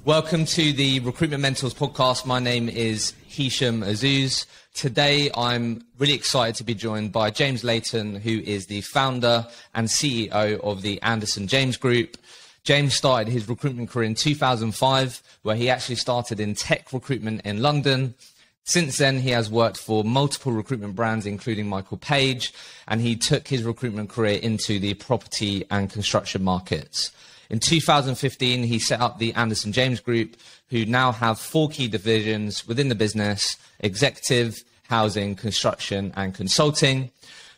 Welcome to the Recruitment Mentors podcast. My name is Hisham Azuz. Today, I'm really excited to be joined by James Leighton, who is the founder and CEO of the Andersen James Group. James started his recruitment career in 2005, where he actually started in tech recruitment in London. Since then, he has worked for multiple recruitment brands, including Michael Page, and he took his recruitment career into the property and construction markets. In 2015, he set up the Andersen James Group, who now have 4 key divisions within the business: executive, housing, construction, and consulting.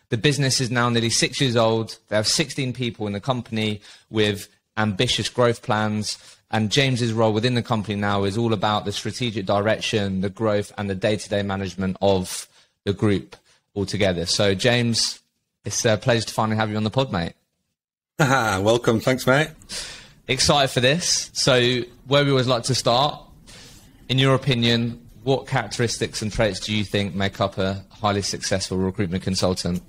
The business is now nearly 6 years old. They have 16 people in the company with ambitious growth plans. And James's role within the company now is all about the strategic direction, the growth, and the day-to-day management of the group altogether. So, James, it's a pleasure to finally have you on the pod, mate. Welcome. Thanks, mate. Excited for this. So, where we always like to start, in your opinion, what characteristics and traits do you think make up a highly successful recruitment consultant?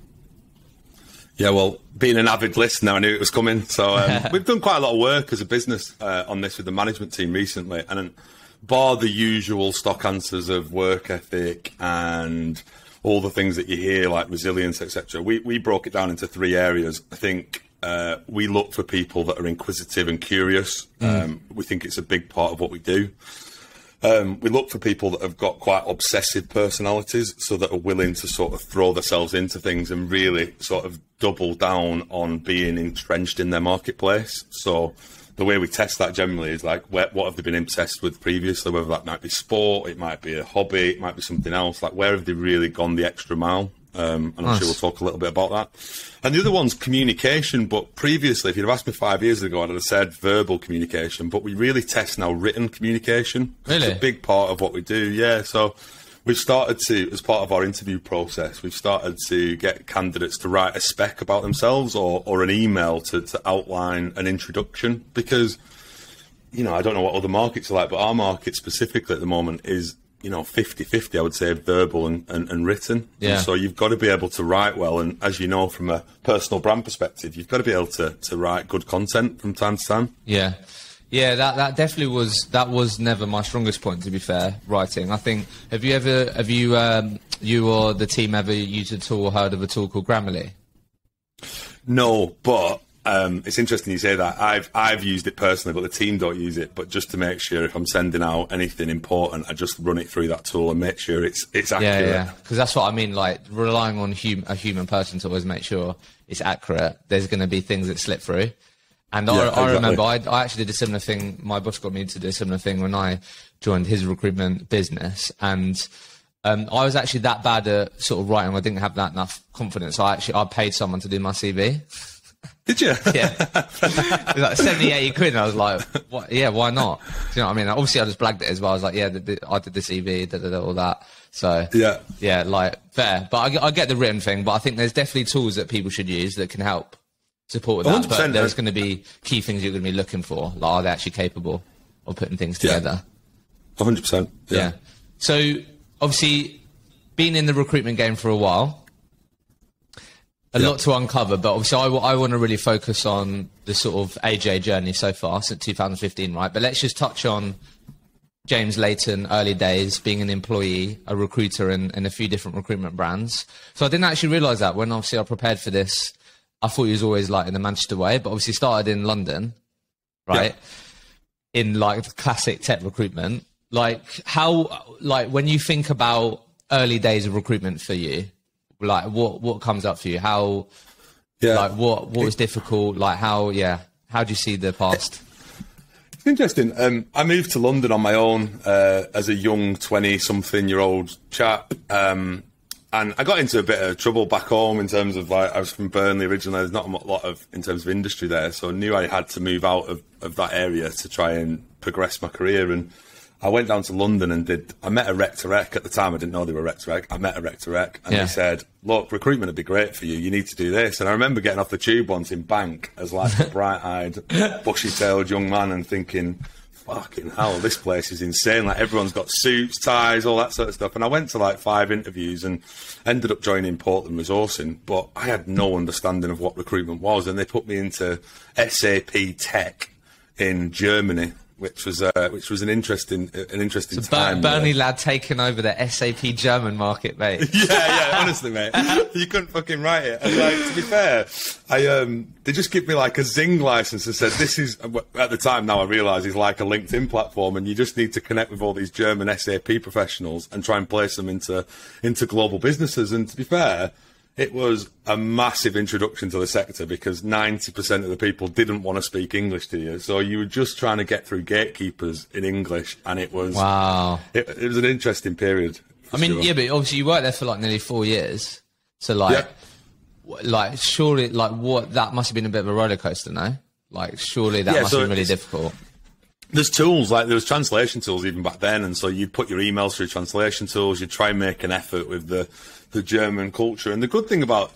Yeah, well, being an avid listener, I knew it was coming. So we've done quite a lot of work as a business on this with the management team recently. And bar the usual stock answers of work ethic and all the things that you hear, like resilience, etc., we broke it down into 3 areas. I think we look for people that are inquisitive and curious. We think it's a big part of what we do. We look for people that have got quite obsessive personalities, so that are willing to sort of throw themselves into things and really sort of double down on being entrenched in their marketplace. So the way we test that generally is like, what have they been obsessed with previously, whether that might be sport, it might be a hobby, it might be something else. Like, where have they really gone the extra mile? And I'm sure we'll talk a little bit about that. And the other one's communication. But previously, if you'd have asked me 5 years ago, I'd have said verbal communication. But we really test now written communication. Really? It's a big part of what we do, yeah. So we've started to, as part of our interview process, we've started to get candidates to write a spec about themselves or an email to outline an introduction. Because, you know, I don't know what other markets are like, but our market specifically at the moment is, you know, 50-50, I would say, verbal and written. Yeah. And so you've got to be able to write well. And as you know, from a personal brand perspective, you've got to be able to write good content from time to time. Yeah. Yeah, that definitely was never my strongest point, to be fair, writing. I think, have you you or the team ever used a tool or heard of a tool called Grammarly? No, but it's interesting you say that. I've used it personally, but the team don't use it. But just to make sure, if I'm sending out anything important, I just run it through that tool and make sure it's accurate. Yeah, because that's what I mean. Like, relying on a human person to always make sure it's accurate. There's going to be things that slip through. And I remember I actually did a similar thing. My boss got me to do a similar thing when I joined his recruitment business. And I was actually that bad at sort of writing. I didn't have that enough confidence. I paid someone to do my CV. Did you? Yeah. It was like 70, 80 quid. And I was like, what? Yeah, why not? Do you know what I mean? Obviously, I just blagged it as well. I was like, yeah, I did the CV, all that. So, yeah, like, fair. But I get the written thing. But I think there's definitely tools that people should use that can help support with that. But there's going to be key things you're going to be looking for. Like, are they actually capable of putting things together? 100%. Yeah. So, obviously, being in the recruitment game for a while, a lot to uncover, but obviously I want to really focus on the sort of AJ journey so far since 2015, right? But let's just touch on James Leighton, early days, being an employee, a recruiter in a few different recruitment brands. So I didn't actually realise that when obviously I prepared for this. I thought he was always like in the Manchester way, but obviously started in London, right? Yeah. In like the classic tech recruitment. Like when you think about early days of recruitment for you, like what comes up for you? How, like what was difficult? Like how do you see the past? It's interesting. I moved to London on my own as a young 20-something-year-old chap. And I got into a bit of trouble back home in terms of, like, I was from Burnley originally. There's not a lot of, in terms of industry there. So I knew I had to move out of that area to try and progress my career. And I went down to London and I met a rec to rec at the time. I didn't know they were rec to rec. I met a rec to rec and they said, look, recruitment would be great for you. You need to do this. And I remember getting off the tube once in Bank as like a bright-eyed, bushy-tailed young man and thinking, fucking hell, this place is insane. Like, everyone's got suits, ties, all that sort of stuff. And I went to like 5 interviews and ended up joining Portland Resourcing, but I had no understanding of what recruitment was. And they put me into SAP Tech in Germany. which was an interesting time. Burnley lad taking over the SAP German market, mate. yeah, honestly, mate, you couldn't fucking write it. And like, to be fair, they just give me like a Zing license and said, this is, at the time now I realise it's like a LinkedIn platform, and you just need to connect with all these German SAP professionals and try and place them into global businesses. And to be fair, it was a massive introduction to the sector, because 90% of the people didn't want to speak English to you. So you were just trying to get through gatekeepers in English, and it was... Wow. It was an interesting period. I mean, yeah, but obviously you worked there for like nearly 4 years. So like, like surely, like what, that must have been a bit of a roller coaster, no? Like surely that must have been really difficult. There's tools, like there was translation tools even back then, and so you'd put your emails through translation tools, you'd try and make an effort with the German culture. And the good thing about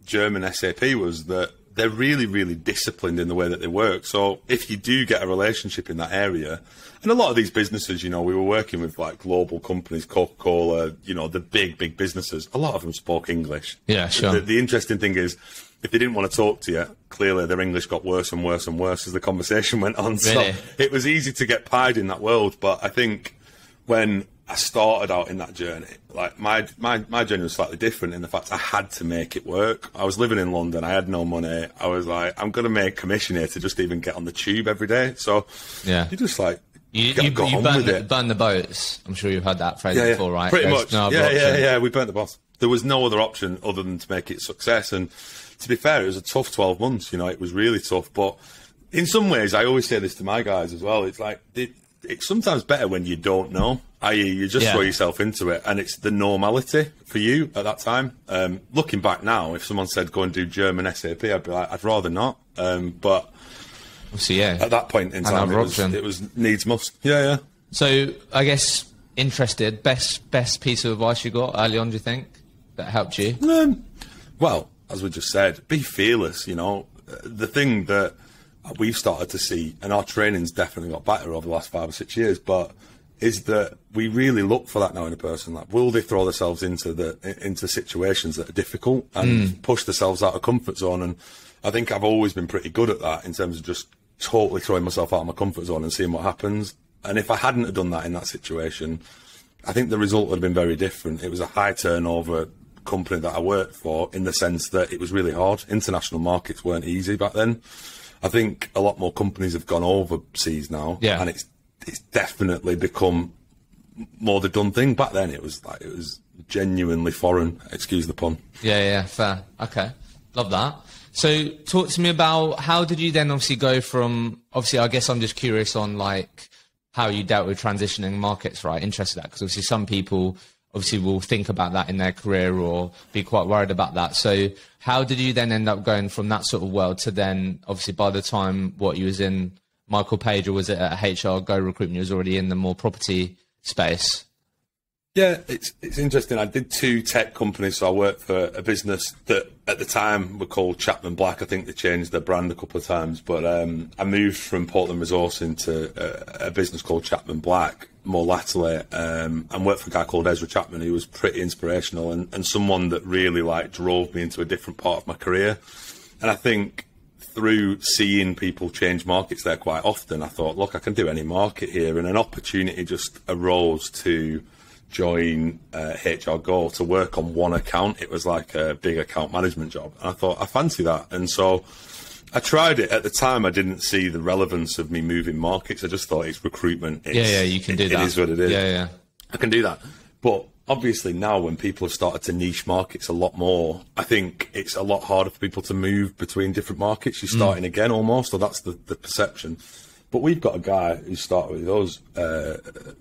German SAP was that they're really, really disciplined in the way that they work. So if you do get a relationship in that area, and a lot of these businesses, you know, we were working with like global companies, Coca-Cola, you know, the big businesses, a lot of them spoke English. Yeah, sure. The interesting thing is, if they didn't want to talk to you, clearly their English got worse and worse and worse as the conversation went on. Really? So it was easy to get pied in that world. But I think when I started out in that journey, like my journey was slightly different in the fact I had to make it work. I was living in London, I had no money. I was like, I'm going to make commission here to just even get on the tube every day. So yeah, you just like, you burn the boats. I'm sure you've heard that phrase before, right? Pretty much. Yeah, we burnt the boats. There was no other option other than to make it a success. And to be fair, it was a tough 12 months. You know, it was really tough. But in some ways, I always say this to my guys as well. It's like, it's sometimes better when you don't know, i.e. you just throw yourself into it, and it's the normality for you at that time. Looking back now, if someone said go and do German SAP, I'd be like, I'd rather not. But at that point in time, it was needs must. Yeah. So I guess interested, best piece of advice you got early on, do you think, that helped you? Well, as we just said, be fearless. You know, the thing that we've started to see, and our training's definitely got better over the last 5 or 6 years, but is that we really look for that now in a person. Like, will they throw themselves into situations that are difficult and push themselves out of comfort zone? And I think I've always been pretty good at that in terms of just totally throwing myself out of my comfort zone and seeing what happens. And if I hadn't have done that in that situation, I think the result would have been very different. It was a high turnover company that I worked for, in the sense that it was really hard. International markets weren't easy back then. I think a lot more companies have gone overseas now, and it's definitely become more the done thing. Back then, it was genuinely foreign. Excuse the pun. Yeah, fair. Okay, love that. So, talk to me about how did you then obviously go from? Obviously, I guess I'm just curious on like how you dealt with transitioning markets, right? Interested in that, because obviously some people obviously will think about that in their career or be quite worried about that. So how did you then end up going from that sort of world to then, obviously by the time you was in Michael Page, or was it at HR Go Recruitment, you was already in the more property space? Yeah, it's interesting. I did 2 tech companies. So I worked for a business that at the time were called Chapman Black. I think they changed their brand a couple of times. But I moved from Portland Resource into a business called Chapman Black more latterly, and worked for a guy called Ezra Chapman, who was pretty inspirational and someone that really like drove me into a different part of my career. And I think through seeing people change markets there quite often, I thought, look, I can do any market here. And an opportunity just arose to join HR Go to work on one account. It was like a big account management job. And I thought, I fancy that. And so I tried it. At the time, I didn't see the relevance of me moving markets. I just thought it's recruitment. You can do that. It is what it is. Yeah. I can do that. But obviously now when people have started to niche markets a lot more, I think it's a lot harder for people to move between different markets. You're starting again almost, so that's the perception. But we've got a guy who started with us,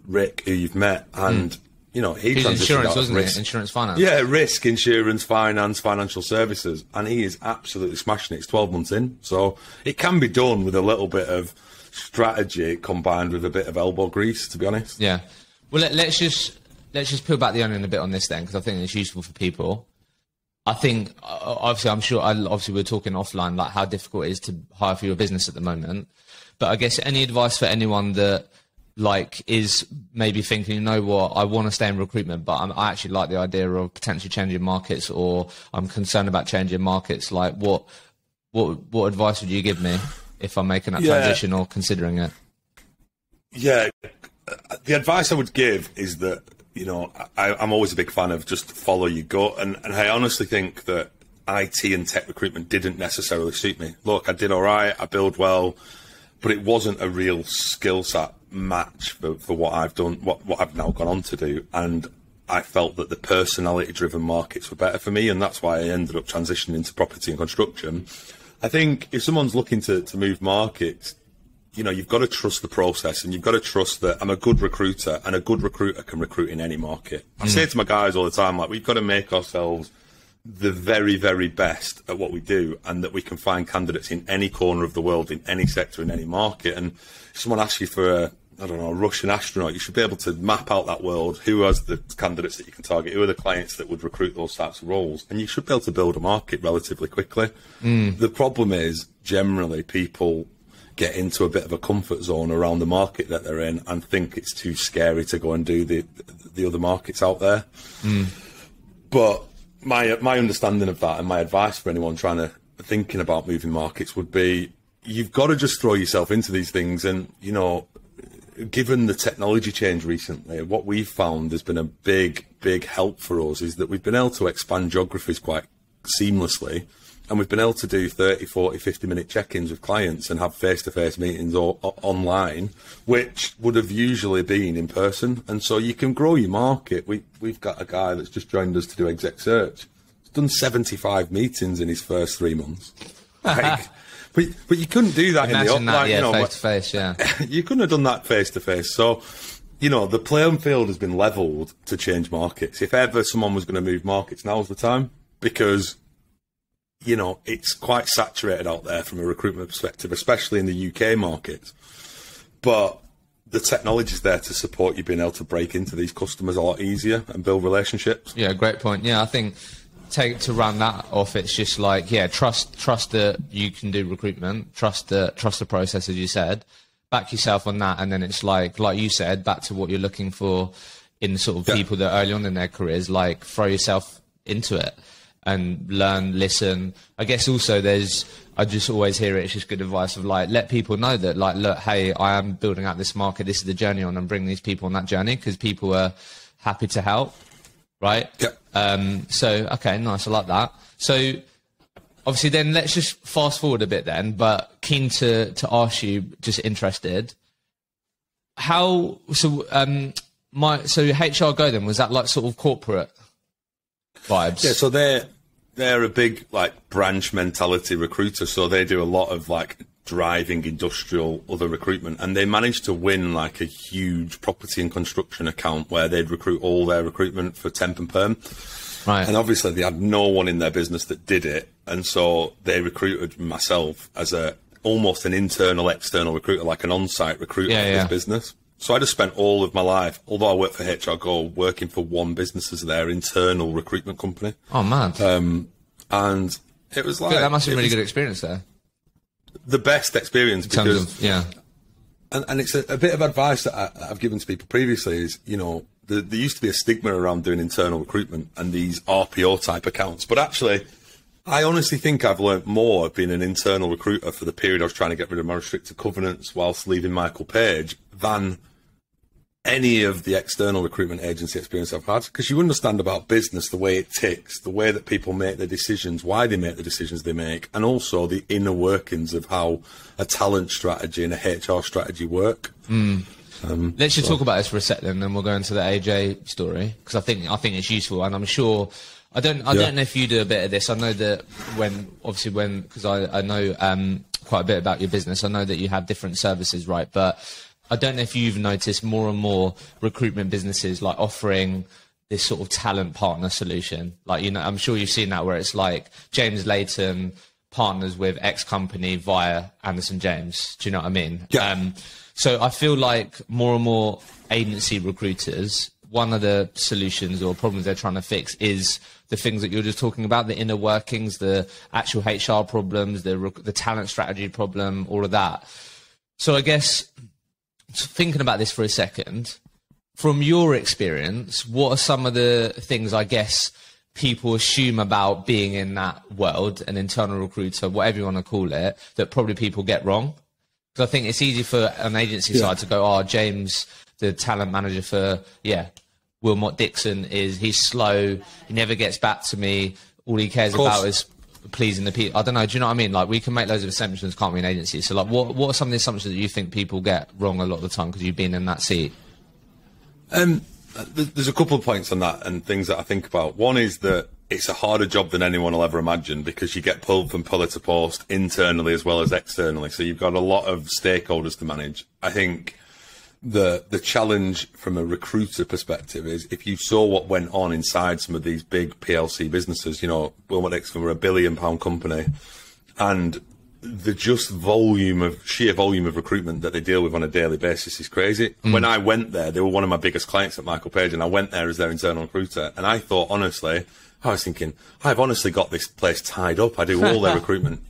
Rick, who you've met, and you know, he transitioned insurance, wasn't risk. It? Insurance finance. Yeah, risk, insurance, finance, financial services. And he is absolutely smashing it. It's 12 months in. So it can be done with a little bit of strategy combined with a bit of elbow grease, to be honest. Yeah. Well, let's just peel back the onion a bit on this then, because I think it's useful for people. I think, obviously, I'm sure, obviously we're talking offline, like how difficult it is to hire for your business at the moment. But I guess any advice for anyone that like is maybe thinking, you know what, I want to stay in recruitment, but I actually like the idea of potentially changing markets, or I'm concerned about changing markets. Like what advice would you give me if I'm making that transition or considering it? Yeah, the advice I would give is that, you know, I'm always a big fan of just follow your gut. And I honestly think that IT and tech recruitment didn't necessarily suit me. Look, I did all right, I build well, but it wasn't a real skill set match for what I've done, what I've now gone on to do. And I felt that the personality-driven markets were better for me, and that's why I ended up transitioning into property and construction. I think if someone's looking to move markets, you know, you've got to trust the process, and you've got to trust that I'm a good recruiter, and a good recruiter can recruit in any market. I say to my guys all the time, like, we've got to make ourselves the very, very best at what we do, and that we can find candidates in any corner of the world, in any sector, in any market. And if someone asks you for a Russian astronaut, you should be able to map out that world. Who has the candidates that you can target? Who are the clients that would recruit those types of roles? And you should be able to build a market relatively quickly. The problem is, generally, people get into a bit of a comfort zone around the market that they're in and think it's too scary to go and do the other markets out there. But my understanding of that, and my advice for anyone thinking about moving markets, would be, you've got to just throw yourself into these things. And, you know, given the technology change recently, what we've found has been a big help for us is that we've been able to expand geographies quite seamlessly. And we've been able to do 30, 40, 50-minute check-ins with clients and have face-to-face meetings online, which would have usually been in person. And so you can grow your market. We've got a guy that's just joined us to do exec search. He's done 75 meetings in his first 3 months. Like, but you couldn't do that Imagine in the that, you know, face-to-face, yeah. You couldn't have done that face-to-face. So, you know, the playing field has been levelled to change markets. If ever someone was going to move markets, now's the time, because, you know, it's quite saturated out there from a recruitment perspective, especially in the UK market. But the technology's there to support you being able to break into these customers a lot easier and build relationships. Yeah, great point. Yeah, I think to round that off, it's just like, yeah, trust that you can do recruitment, trust the process, as you said, back yourself on that, and then it's like you said, back to what you're looking for in sort of people that are early on in their careers, like throw yourself into it and learn, listen. I guess also I just always hear it's just good advice of like, let people know that, like, look, hey, I am building out this market, this is the journey on, and bring these people on that journey, because people are happy to help, right? Yeah. So, okay, nice, I like that. So obviously then let's just fast forward a bit then, but keen to ask you, just interested, so HR Go then, was that like sort of corporate vibes? Yeah, so they're a big like branch mentality recruiter, so they do a lot of like driving industrial other recruitment, and they managed to win like a huge property and construction account where they'd recruit all their recruitment for temp and perm. Right. And obviously they had no one in their business that did it, and so they recruited myself as almost an internal external recruiter, like an on-site recruiter for this business. So I just spent all of my life, although I work for HR Go, working for one business as their internal recruitment company. Oh, man. And it was like... that must have been a really good experience there. The best experience, because... And it's a bit of advice that I've given to people previously is, you know, there used to be a stigma around doing internal recruitment and these RPO type accounts. But actually, I honestly think I've learnt more being an internal recruiter for the period I was trying to get rid of my restricted covenants whilst leaving Michael Page than any of the external recruitment agency experience I've had, because you understand about business, the way it ticks, the way that people make their decisions, why they make the decisions they make, and also the inner workings of how a talent strategy and a HR strategy work. Let's just talk about this for a second, and then we'll go into the AJ story, because I think it's useful, and I'm sure I don't know if you do a bit of this. I know that because I know quite a bit about your business, I know that you have different services, right? But I don't know if you've noticed more and more recruitment businesses like offering this sort of talent partner solution. Like, you know, I'm sure you've seen that, where it's like James Leighton partners with X company via Andersen James. Do you know what I mean? Yeah. So I feel like more and more agency recruiters, one of the solutions or problems they're trying to fix is the things that you're just talking about, the inner workings, the actual HR problems, the talent strategy problem, all of that. So I guess, thinking about this for a second, from your experience, what are some of the things, I guess, people assume about being in that world, an internal recruiter, whatever you want to call it, that probably people get wrong? Because I think it's easy for an agency side to go, oh, James, the talent manager for, Wilmot Dixon, he's slow. He never gets back to me. All he cares about is pleasing the people. I don't know. Do you know what I mean? Like, we can make loads of assumptions, can't we, in agencies? So, like, what are some of the assumptions that you think people get wrong a lot of the time because you've been in that seat? There's a couple of points on that and things that I think about. One is that it's a harder job than anyone will ever imagine because you get pulled from pillar to post internally as well as externally. So you've got a lot of stakeholders to manage. I think the challenge from a recruiter perspective is if you saw what went on inside some of these big PLC businesses, Wilmot Dixon were £1 billion company, and the sheer volume of recruitment that they deal with on a daily basis is crazy. When I went there, they were one of my biggest clients at Michael Page, and I went there as their internal recruiter. And I thought, honestly, I was thinking, I've honestly got this place tied up. I do all their recruitment.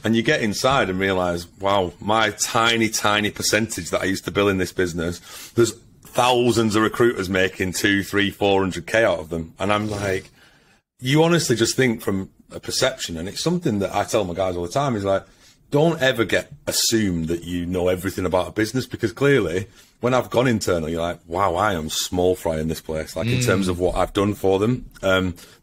And you get inside and realise, wow, my tiny, tiny percentage that I used to bill in this business, there's thousands of recruiters making 200, 300, 400K out of them. And I'm like, you honestly just think from a perception, and it's something that I tell my guys all the time, is like, don't ever get assumed that you know everything about a business, because clearly when I've gone internal, you're like, wow, I am small fry in this place, like in terms of what I've done for them.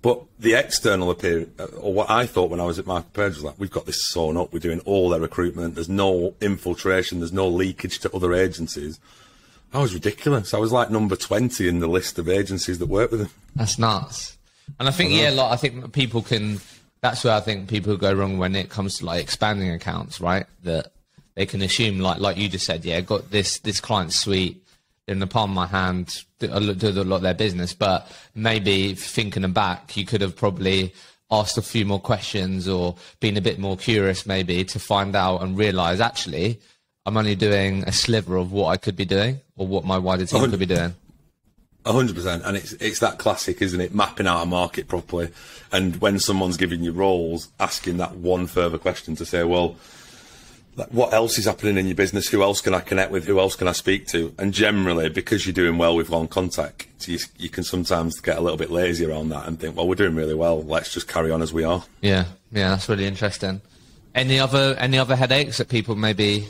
But the external appearance, or what I thought when I was at Michael Page, was like, we've got this sewn up, we're doing all their recruitment, there's no infiltration, there's no leakage to other agencies. I was ridiculous. I was like number 20 in the list of agencies that work with them. That's nuts. And I think, I think people can... That's where I think people go wrong when it comes to like expanding accounts, right? That they can assume, like you just said, got this client suite in the palm of my hand, do a lot of their business. But maybe thinking back, you could have probably asked a few more questions or been a bit more curious maybe to find out and realise, actually, I'm only doing a sliver of what I could be doing or what my wider team could be doing. 100%, and it's that classic, isn't it? Mapping out a market properly, and when someone's giving you roles, asking that one further question to say, well, what else is happening in your business? Who else can I connect with? Who else can I speak to? And generally, because you're doing well with one contact, you can sometimes get a little bit lazy around that and think, well, we're doing really well. Let's just carry on as we are. Yeah, that's really interesting. Any other headaches that people maybe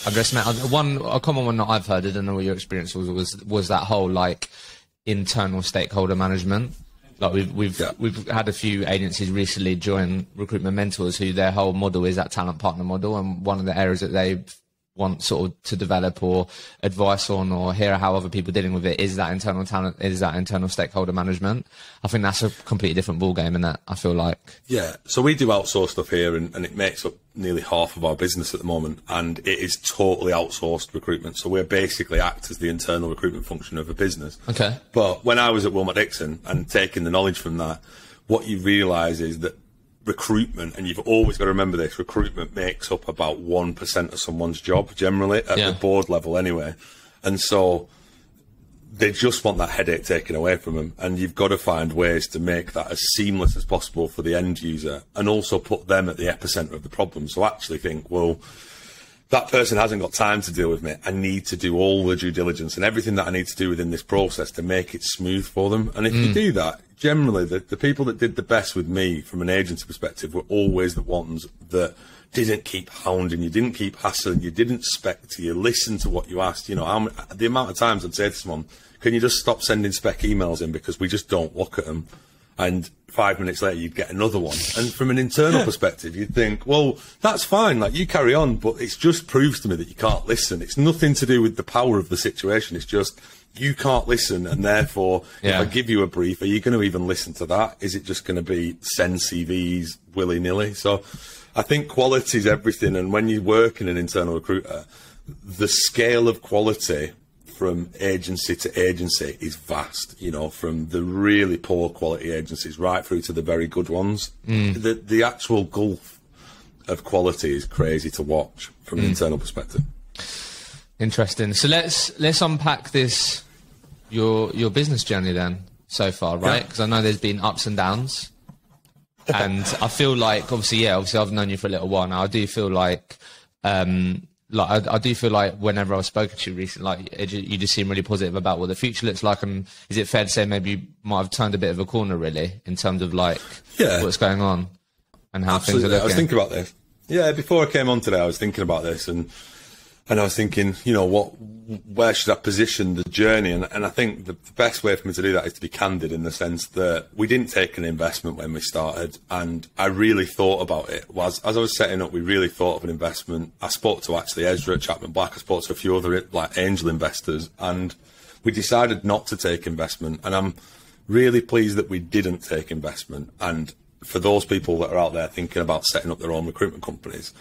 underestimate? A common one that I've heard, I don't know what your experience was that whole like internal stakeholder management. Like we've had a few agencies recently join Recruitment Mentors who their whole model is that talent partner model, and one of the areas that they want sort of to develop or advice on or hear how other people are dealing with it is that internal stakeholder management. I think that's a completely different ballgame in that, I feel like. Yeah, so we do outsource stuff here, and it makes up nearly half of our business at the moment, and it is totally outsourced recruitment. So we're basically act as the internal recruitment function of a business. Okay. But when I was at Wilmot Dixon and taking the knowledge from that, what you realise is that recruitment, and you've always got to remember this, recruitment makes up about 1% of someone's job, generally, at the board level anyway. And so they just want that headache taken away from them. And you've got to find ways to make that as seamless as possible for the end user and also put them at the epicenter of the problem. So actually think, well, that person hasn't got time to deal with me. I need to do all the due diligence and everything that I need to do within this process to make it smooth for them. And if you do that, generally the people that did the best with me from an agency perspective were always the ones that didn't keep hounding you, didn't keep hassling you, didn't spec to you, listen to what you asked. The amount of times I'd say to someone, can you just stop sending spec emails in because we just don't look at them? And 5 minutes later, you'd get another one. And from an internal perspective, you'd think, well, that's fine, like, you carry on, but it just proves to me that you can't listen. It's nothing to do with the power of the situation. It's just, you can't listen, and therefore, if I give you a brief, are you going to even listen to that? Is it just going to be send CVs willy-nilly? So I think quality is everything, and when you work in an internal recruiter, the scale of quality from agency to agency is vast, from the really poor quality agencies right through to the very good ones. The actual gulf of quality is crazy to watch from an internal perspective. Interesting. So let's unpack this, your business journey then so far, right? Because I know there's been ups and downs, and I feel like obviously I've known you for a little while now. I do feel like I do feel like whenever I've spoken to you recently, you just seem really positive about what the future looks like. And is it fair to say maybe you might have turned a bit of a corner, really, in terms of what's going on and how things are looking? I was thinking about this. Yeah, before I came on today, I was thinking about this, and And I was thinking, where should I position the journey? And I think the best way for me to do that is to be candid, in the sense that we didn't take an investment when we started. And I really thought about it. As I was setting up, we really thought of an investment. I spoke to actually Ezra at Chapman Black. I spoke to a few other angel investors, and we decided not to take investment. And I'm really pleased that we didn't take investment. And for those people that are out there thinking about setting up their own recruitment companies,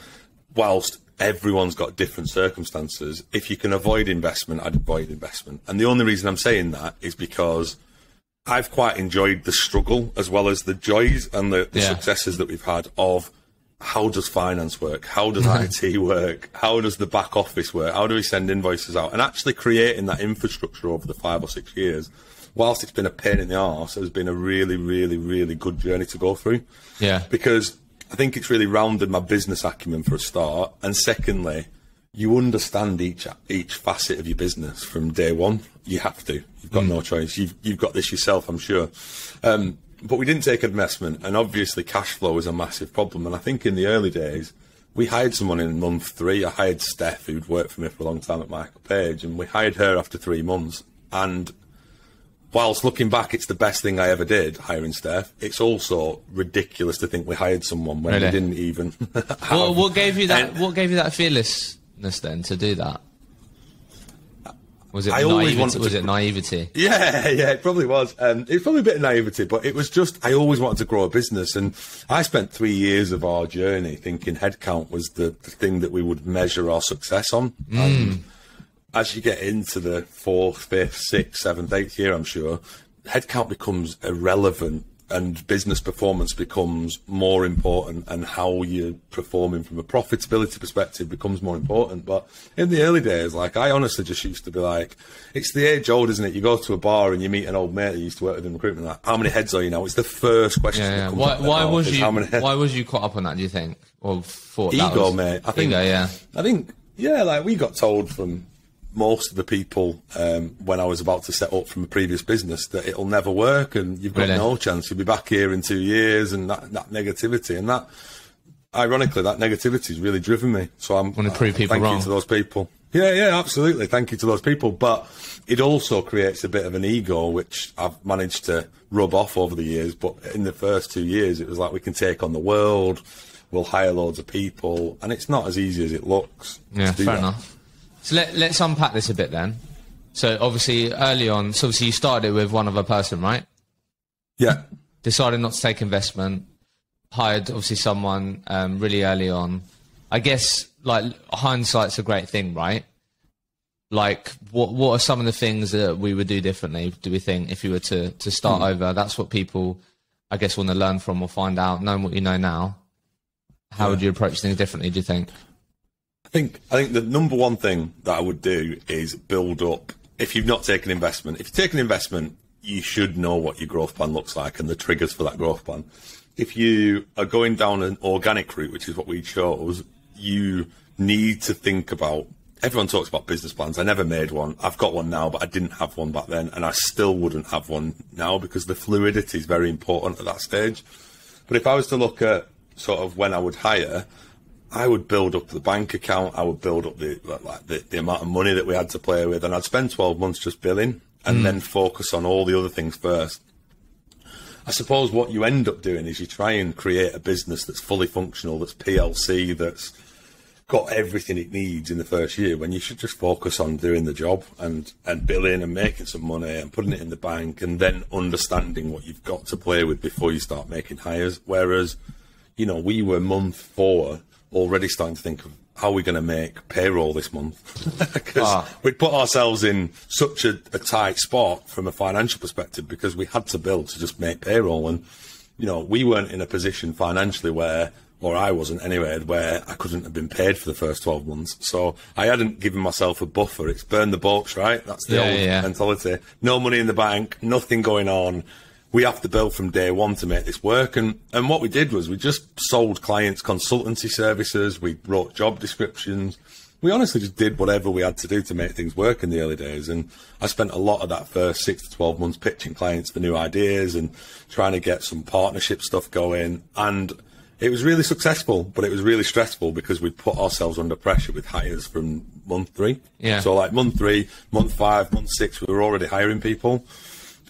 whilst everyone's got different circumstances, if you can avoid investment, I'd avoid investment. And the only reason I'm saying that is because I've quite enjoyed the struggle as well as the joys and the successes that we've had of how does finance work? How does IT work? How does the back office work? How do we send invoices out? And actually creating that infrastructure over the 5 or 6 years, whilst it's been a pain in the arse, has been a really, really, really good journey to go through. Yeah. Because I think it's really rounded my business acumen for a start. And secondly, you understand each facet of your business from day one. You have to. You've got no choice. You've got this yourself, I'm sure. But we didn't take investment, and obviously cash flow is a massive problem. And I think in the early days, we hired someone in month 3. I hired Steph, who'd worked for me for a long time at Michael Page, and we hired her after 3 months. And whilst looking back, it's the best thing I ever did, hiring Steph. It's also ridiculous to think we hired someone when we didn't even have... What gave you that fearlessness then to do that? Was it naivety? Yeah, it probably was. It's probably a bit of naivety, but it was just, I always wanted to grow a business. And I spent 3 years of our journey thinking headcount was the thing that we would measure our success on. And as you get into the 4th, 5th, 6th, 7th, 8th year, I'm sure, headcount becomes irrelevant and business performance becomes more important, and how you're performing from a profitability perspective becomes more important. But in the early days, I honestly just used to be like, it's the age old, isn't it? You go to a bar and you meet an old mate that used to work with in recruitment, how many heads are you now? It's the first question. Yeah. Why was you caught up on that, do you think? Or thought ego, mate. I think, we got told from most of the people when I was about to set up from a previous business that it'll never work and you've got no chance, you'll be back here in 2 years, and that negativity, and that, ironically, that negativity has really driven me. So I'm want to prove people wrong. Thank you to those people. Yeah, absolutely. Thank you to those people. But it also creates a bit of an ego, which I've managed to rub off over the years. But in the first 2 years, it was like, we can take on the world, we'll hire loads of people, and it's not as easy as it looks. Yeah, fair enough. So let's unpack this a bit then. So obviously early on, you started with one other person, right? Yeah. Decided not to take investment, hired obviously someone really early on. I guess hindsight's a great thing, right? What are some of the things that we would do differently, do we think, if you were to start over? That's what people, I guess, want to learn from or find out, knowing what you know now. How would you approach things differently, do you think? I think the number one thing that I would do is build up. If you've not taken investment, if you take an investment, you should know what your growth plan looks like and the triggers for that growth plan. If you are going down an organic route, which is what we chose, you need to think about, everyone talks about business plans. I never made one. I've got one now, but I didn't have one back then, and I still wouldn't have one now because the fluidity is very important at that stage. But if I was to look at sort of when I would hire, I would build up the bank account, I would build up the amount of money that we had to play with, and I'd spend 12 months just billing and then focus on all the other things first. I suppose what you end up doing is you try and create a business that's fully functional, that's PLC, that's got everything it needs in the first year, when you should just focus on doing the job and billing and making some money and putting it in the bank, and then understanding what you've got to play with before you start making hires. Whereas, we were month 4 already starting to think of how we're going to make payroll this month, because we'd put ourselves in such a tight spot from a financial perspective because we had to build to just make payroll. And, we weren't in a position financially where, or I wasn't anyway, where I couldn't have been paid for the first 12 months. So I hadn't given myself a buffer. It's burn the boats, right? That's the old mentality. No money in the bank, nothing going on. We have to build from day one to make this work. And what we did was we just sold clients consultancy services. We wrote job descriptions. We honestly just did whatever we had to do to make things work in the early days. And I spent a lot of that first 6 to 12 months pitching clients for new ideas and trying to get some partnership stuff going. And it was really successful, but it was really stressful because we put ourselves under pressure with hires from month 3. Yeah. So like month 3, month 5, month 6, we were already hiring people.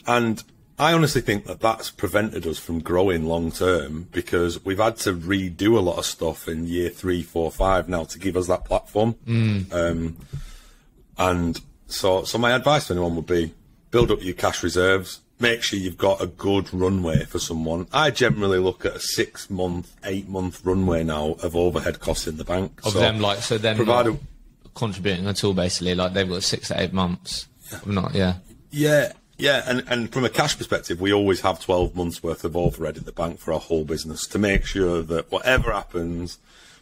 And I honestly think that that's prevented us from growing long term, because we've had to redo a lot of stuff in year 3, 4, 5 now to give us that platform. And so my advice to anyone would be, build up your cash reserves. Make sure you've got a good runway for someone. I generally look at a 6-month, 8-month runway now of overhead costs in the bank. Of them, like, so them not contributing at all, basically, like they've got 6 to 8 months. Yeah. And from a cash perspective, we always have 12 months worth of overhead in the bank for our whole business to make sure that whatever happens,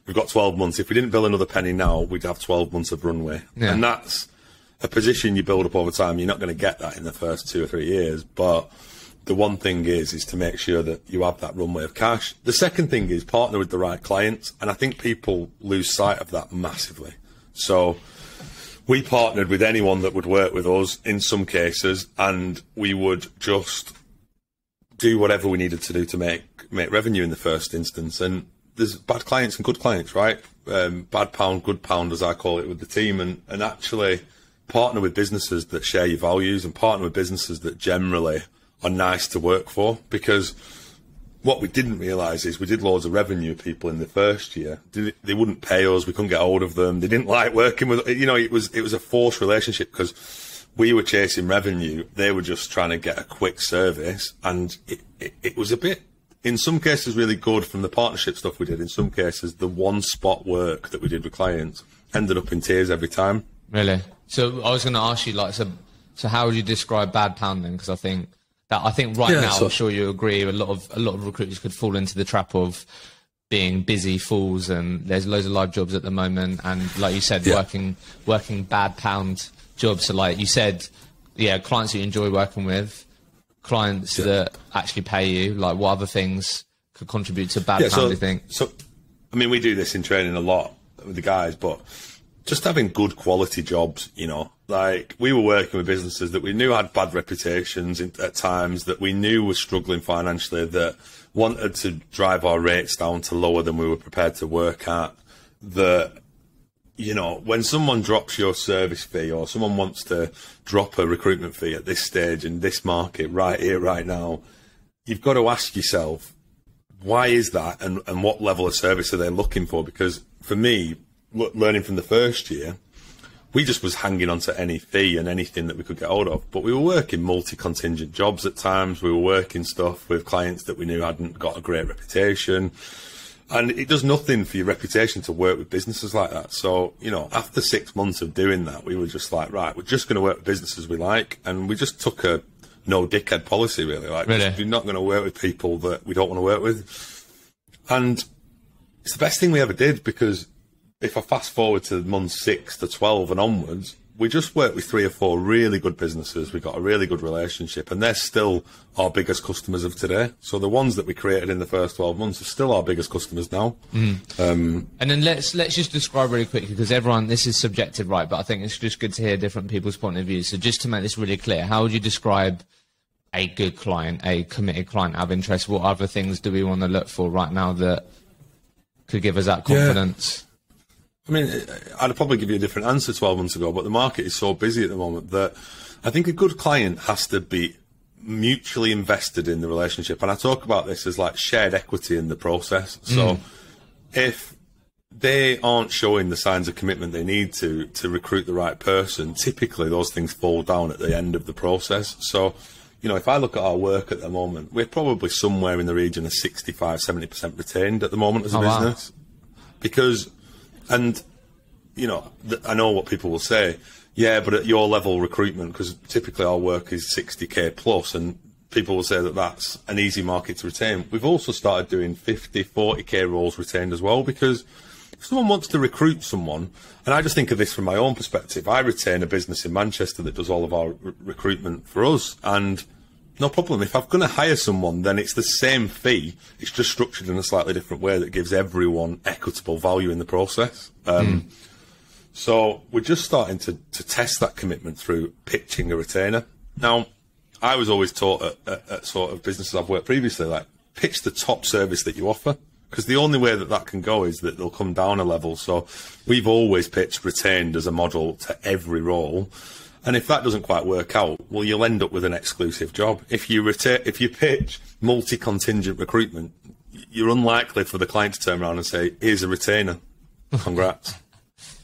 we've got 12 months. If we didn't bill another penny now, we'd have 12 months of runway. Yeah. And that's a position you build up over time. You're not going to get that in the first 2 or 3 years, but the one thing is to make sure that you have that runway of cash. The second thing is partner with the right clients, and I think people lose sight of that massively. So we partnered with anyone that would work with us in some cases, and we would just do whatever we needed to do to make revenue in the first instance. And there's bad clients and good clients, right? Bad pound, good pound, as I call it with the team, and actually partner with businesses that share your values, and partner with businesses that generally are nice to work for. Because what we didn't realise is we did loads of revenue people in the first year. They wouldn't pay us. We couldn't get hold of them. They didn't like working with, it was a forced relationship because we were chasing revenue. They were just trying to get a quick service. And it was a bit, in some cases, really good from the partnership stuff we did. In some cases, the one spot work that we did with clients ended up in tears every time. Really? So I was going to ask you, like, so how would you describe bad pounding? Because I think right now, I'm sure you agree, a lot of recruiters could fall into the trap of being busy fools, and there's loads of live jobs at the moment, and like you said, working bad pound jobs. So like you said, clients that you enjoy working with, clients that actually pay you. Like, what other things could contribute to bad pound, do you think? So, I mean, we do this in training a lot with the guys, but just having good quality jobs, like we were working with businesses that we knew had bad reputations at times, that we knew were struggling financially, that wanted to drive our rates down to lower than we were prepared to work at, that, when someone drops your service fee, or someone wants to drop a recruitment fee at this stage in this market right here, right now, you've got to ask yourself, why is that, and what level of service are they looking for? Because for me, learning from the first year, we just was hanging on to any fee and anything that we could get hold of. But we were working multi-contingent jobs at times. We were working stuff with clients that we knew hadn't got a great reputation. And it does nothing for your reputation to work with businesses like that. So, after 6 months of doing that, we were just like, right, we're just going to work with businesses we like. And we just took a no dickhead policy, really. Like, we're not going to work with people that we don't want to work with. And it's the best thing we ever did, because if I fast forward to months 6 to 12 and onwards, we just worked with 3 or 4 really good businesses. We got a really good relationship, and they're still our biggest customers of today. So the ones that we created in the first 12 months are still our biggest customers now. And then let's just describe really quickly, because everyone, this is subjective, right? But I think it's just good to hear different people's point of view. So just to make this really clear, how would you describe a good client, a committed client out of interest? What other things do we want to look for right now that could give us that confidence? I mean, I'd probably give you a different answer 12 months ago, but the market is so busy at the moment that I think a good client has to be mutually invested in the relationship. And I talk about this as like shared equity in the process. So if they aren't showing the signs of commitment they need to recruit the right person, typically those things fall down at the end of the process. So, if I look at our work at the moment, we're probably somewhere in the region of 65-70% retained at the moment as a business. Because, and, I know what people will say, but at your level recruitment, because typically our work is 60k plus, and people will say that that's an easy market to retain. We've also started doing 50, 40k roles retained as well, because if someone wants to recruit someone, and I just think of this from my own perspective, I retain a business in Manchester that does all of our recruitment for us, and no problem. If I'm going to hire someone, then it's the same fee. It's just structured in a slightly different way that gives everyone equitable value in the process. So we're just starting to test that commitment through pitching a retainer. Now, I was always taught at sort of businesses I've worked previously, like, pitch the top service that you offer because the only way that that can go is that they'll come down a level. So we've always pitched retained as a model to every role. And if that doesn't quite work out, well, you'll end up with an exclusive job. If you pitch multi-contingent recruitment, you're unlikely for the client to turn around and say, here's a retainer. Congrats.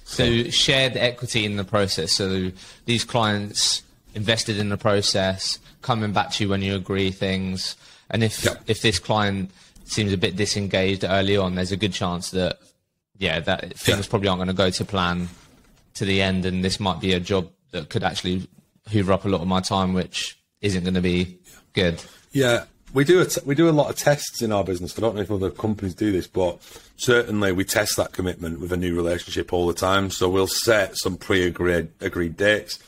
So shared equity in the process. So these clients invested in the process, coming back to you when you agree things. And if this client seems a bit disengaged early on, there's a good chance that, that things probably aren't going to go to plan to the end. And this might be a job that could actually hoover up a lot of my time, which isn't going to be good. Yeah, we do a lot of tests in our business. I don't know if other companies do this, but certainly we test that commitment with a new relationship all the time. So we'll set some agreed dates.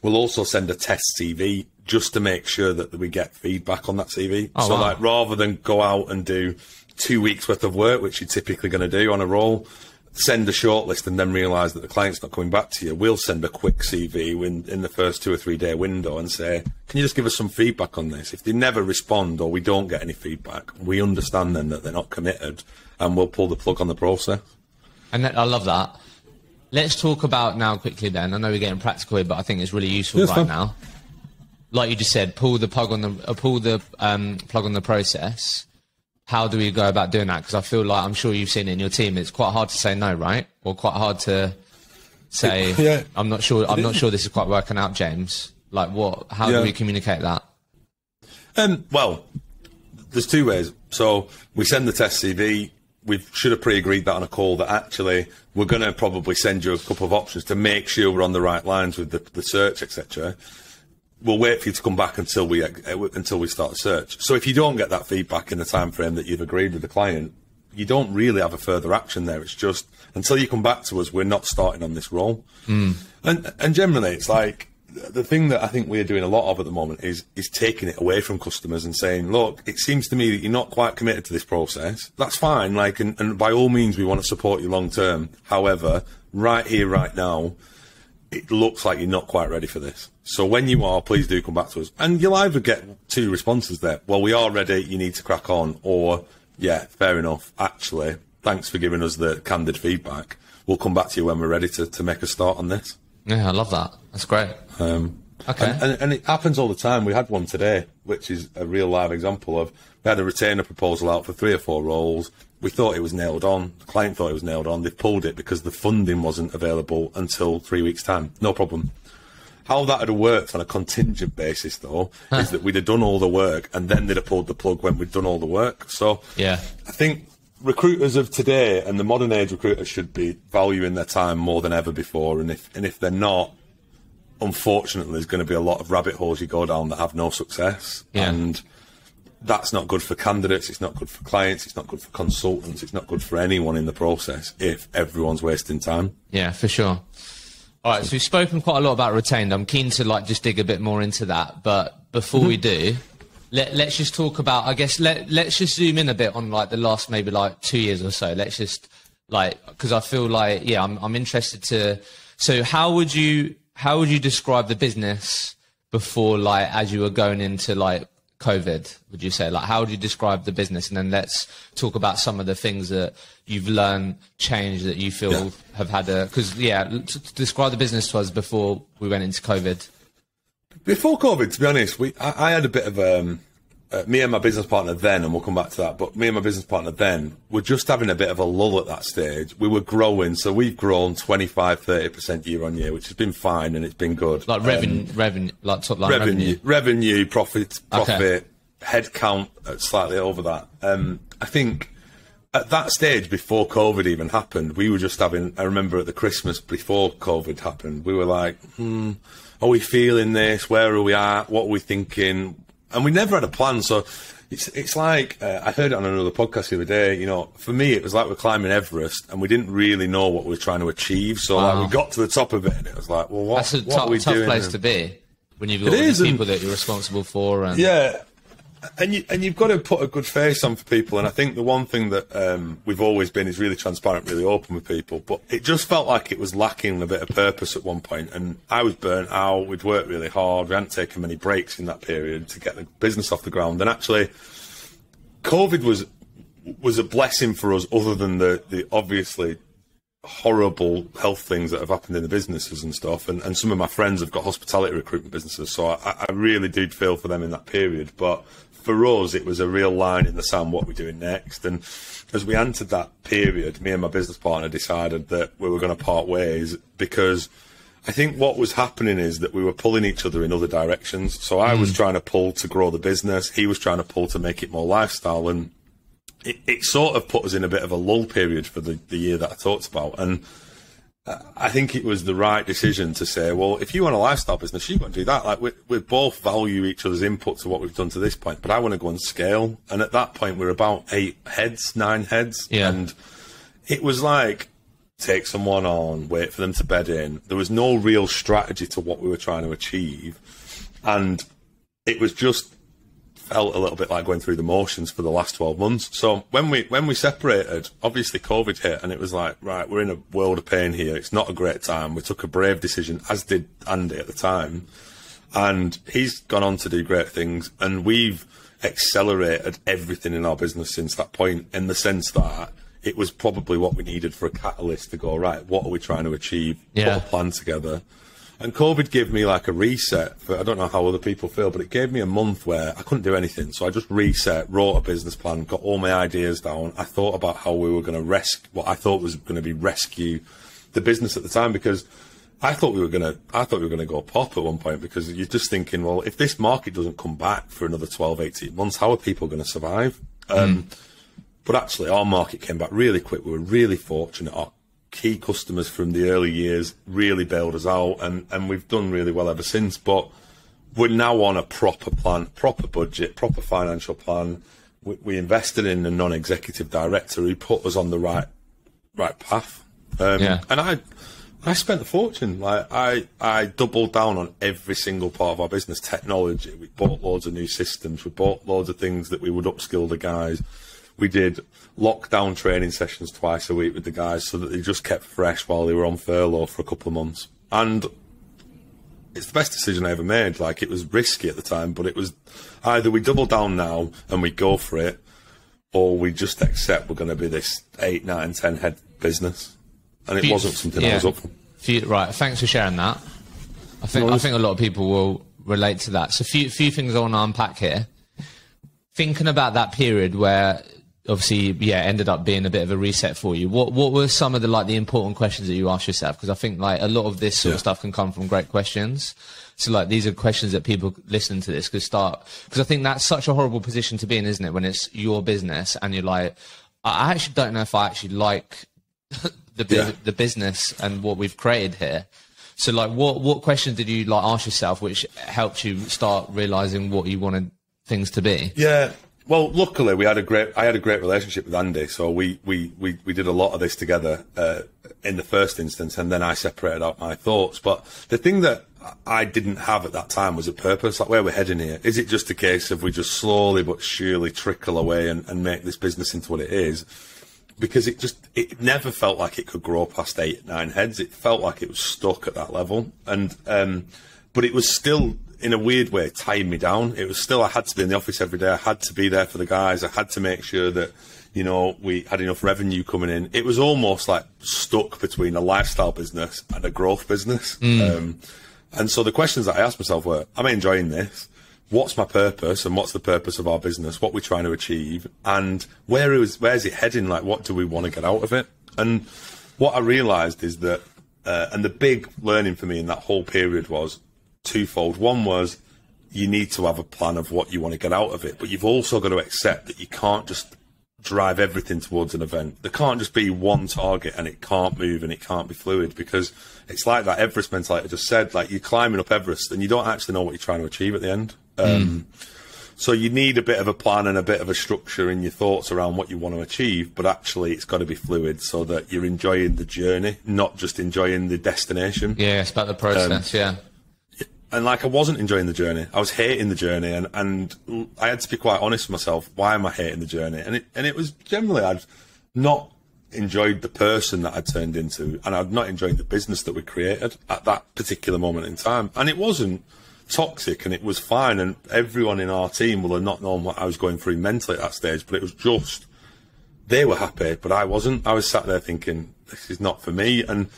We'll also send a test CV just to make sure that we get feedback on that CV. Like rather than go out and do 2 weeks worth of work, which you're typically going to do on a role, send a shortlist and then realise that the client's not coming back to you, we'll send a quick CV in the first 2 or 3 day window and say, can you just give us some feedback on this? If they never respond or we don't get any feedback, we understand then that they're not committed and we'll pull the plug on the process. And I love that. Let's talk about now quickly then. I know we're getting practical here, but I think it's really useful now. Like you just said, pull the plug on the process. How do we go about doing that? Because I feel like, I'm sure you've seen it in your team, it's quite hard to say no, right? Or quite hard to say, I'm not sure this is quite working out, James. Like how do we communicate that? Well, there's 2 ways. So we send the test CV. We should have pre-agreed that on a call that actually we're going to probably send you a couple of options to make sure we're on the right lines with the search, etc. We'll wait for you to come back until we start the search. So if you don't get that feedback in the time frame that you've agreed with the client, you don't really have a further action there. It's just until you come back to us, we're not starting on this role. And generally, it's like the thing that I think we're doing a lot of at the moment is taking it away from customers and saying, look, it seems to me that you're not quite committed to this process. That's fine. And by all means, we want to support you long term. However, right here, right now, it looks like you're not quite ready for this. So when you are, please do come back to us. And you'll either get 2 responses there. Well, we are ready, you need to crack on. Or, yeah, fair enough. Actually, thanks for giving us the candid feedback. We'll come back to you when we're ready to make a start on this. Yeah, I love that. That's great. Okay. And it happens all the time. We had one today, which is a real live example of, we had a retainer proposal out for 3 or 4 roles. We thought it was nailed on. The client thought it was nailed on. They pulled it because the funding wasn't available until 3 weeks' time. No problem. How that had worked on a contingent basis, though, is that we'd have done all the work and then they'd have pulled the plug when we'd done all the work. So I think recruiters of today and the modern age recruiters should be valuing their time more than ever before. And if they're not, unfortunately, there's going to be a lot of rabbit holes you go down that have no success. And that's not good for candidates, it's not good for clients, it's not good for consultants, it's not good for anyone in the process if everyone's wasting time. Yeah, for sure. All right, so we've spoken quite a lot about retained. I'm keen to just dig a bit more into that. But before we do, let's just talk about, I guess, let's just zoom in a bit on the last maybe 2 years or so. Let's just because I feel I'm interested to. So how would you describe the business before as you were going into COVID, would you say? How would you describe the business? And then let's talk about some of the things that you've learned, changed, that you feel have had describe the business to us before we went into COVID. Before COVID, to be honest, I had a bit of me and my business partner then, and we'll come back to that, but me and my business partner then were just having a bit of a lull at that stage. We were growing, so we've grown 25-30% year on year, which has been fine and it's been good. Revenue, top line revenue, profit, headcount slightly over that. I think at that stage, before COVID even happened, we were just having, I remember at the Christmas before COVID happened, we were like, are we feeling this? Where are we at? What are we thinking? And we never had a plan, so it's like, I heard it on another podcast the other day, for me it was like we're climbing Everest and we didn't really know what we were trying to achieve, so we got to the top of it and it was like, well, what are we doing? That's a tough place to be, when you've got all these people that you're responsible for. And And you've got to put a good face on for people, and I think the one thing that we've always been is really transparent, really open with people, but it just felt like it was lacking a bit of purpose at one point, and I was burnt out, we'd worked really hard, we hadn't taken many breaks in that period to get the business off the ground, and actually COVID was a blessing for us, other than the obviously horrible health things that have happened in the businesses and stuff. And some of my friends have got hospitality recruitment businesses, so I really did feel for them in that period. But for us, it was a real line in the sand, what we're doing next. And as we entered that period, me and my business partner decided that we were going to part ways, because I think what was happening is that we were pulling each other in other directions. So I was trying to pull to grow the business. He was trying to pull to make it more lifestyle. And it sort of put us in a bit of a lull period for the year that I talked about. And I think it was the right decision to say, well, if you want a lifestyle business, you've got to do that. Like, we both value each other's input to what we've done to this point, but I want to go and scale. And at that point, we're about 9 heads. Yeah. And it was like, take someone on, wait for them to bed in. There was no real strategy to what we were trying to achieve. And it was just felt a little bit like going through the motions for the last 12 months. So when we separated, obviously COVID hit, and it was like, right, we're in a world of pain here. It's not a great time. We took a brave decision, as did Andy at the time. And he's gone on to do great things. And we've accelerated everything in our business since that point, in the sense that it was probably what we needed for a catalyst to go, right, what are we trying to achieve? Put a plan together. And COVID gave me like a reset. I don't know how other people feel, but it gave me a month where I couldn't do anything. So I just reset, wrote a business plan, got all my ideas down. I thought about how we were going to what I thought was going to be rescue the business at the time, because I thought we were going to go pop at one point, because you're just thinking, well, if this market doesn't come back for another 12, 18 months, how are people going to survive? But actually, our market came back really quick. We were really fortunate. Our key customers from the early years really bailed us out, and we've done really well ever since. But we're now on a proper plan, proper budget, proper financial plan. We invested in a non-executive director who put us on the right path. And I spent a fortune. Like, I doubled down on every single part of our business. Technology. We bought loads of new systems. We bought loads of things that we would upskill the guys. We did lockdown training sessions twice a week with the guys, so that they just kept fresh while they were on furlough for a couple of months. And it's the best decision I ever made. Like, it was risky at the time, but it was either we double down now and we go for it, or we just accept we're going to be this 8, 9, 10 head business. And it wasn't something I was up for. Right, thanks for sharing that. I think a lot of people will relate to that. So few things I want to unpack here. Thinking about that period where obviously, ended up being a bit of a reset for you. What were some of the important questions that you asked yourself? Because I think a lot of this sort of stuff can come from great questions. So these are questions that people listening to this could start. Because I think that's such a horrible position to be in, isn't it? When it's your business and you're like, I actually don't know if I actually like the business and what we've created here. So what questions did you ask yourself, which helped you start realizing what you wanted things to be? Yeah. Well, luckily I had a great relationship with Andy, so we did a lot of this together in the first instance, and then I separated out my thoughts. But the thing that I didn't have at that time was a purpose. Like, where we're heading here, is it just a case of we just slowly but surely trickle away and make this business into what it is? Because it never felt like it could grow past 8, 9 heads. It felt like it was stuck at that level, and but it was still, in a weird way, tying me down. It was still, I had to be in the office every day. I had to be there for the guys. I had to make sure that, we had enough revenue coming in. It was almost like stuck between a lifestyle business and a growth business. And so the questions that I asked myself were, am I enjoying this? What's my purpose, and what's the purpose of our business? What we're trying to achieve, and where's it heading? Like, what do we want to get out of it? And what I realised is that, and the big learning for me in that whole period was twofold. One was, you need to have a plan of what you want to get out of it, but you've also got to accept that you can't just drive everything towards an event. There can't just be one target and it can't move and it can't be fluid, because it's like that Everest mentality I just said. Like, you're climbing up Everest and you don't actually know what you're trying to achieve at the end. So you need a bit of a plan and a bit of a structure in your thoughts around what you want to achieve, but actually it's got to be fluid so that you're enjoying the journey, not just enjoying the destination. Yeah, it's about the process, And I wasn't enjoying the journey. I was hating the journey, and I had to be quite honest with myself. Why am I hating the journey? And it was generally, I'd not enjoyed the person that I'd turned into, and I'd not enjoyed the business that we created at that particular moment in time. And it wasn't toxic, and it was fine, and everyone in our team will have not known what I was going through mentally at that stage, but it was just they were happy, but I wasn't. I was sat there thinking, this is not for me. And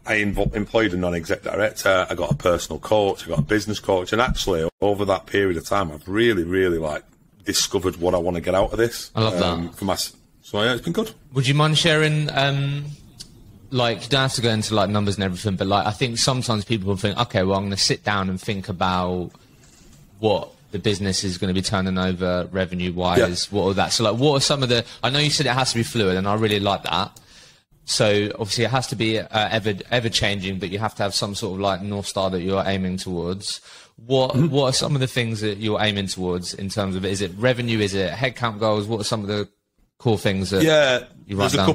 I employed a non-exec director. I got a personal coach. I got a business coach. And actually, over that period of time, I've really, really discovered what I want to get out of this. I love that. So yeah, it's been good. Would you mind sharing, you don't have to go into numbers and everything, but I think sometimes people will think, okay, well, I'm going to sit down and think about what the business is going to be turning over revenue-wise, what all that. So what are some of the, I know you said it has to be fluid, and I really like that. So obviously it has to be ever-changing, but you have to have some sort of North Star that you're aiming towards. What are some of the things that you're aiming towards in terms of, is it revenue, is it headcount goals? What are some of the core things that you write down?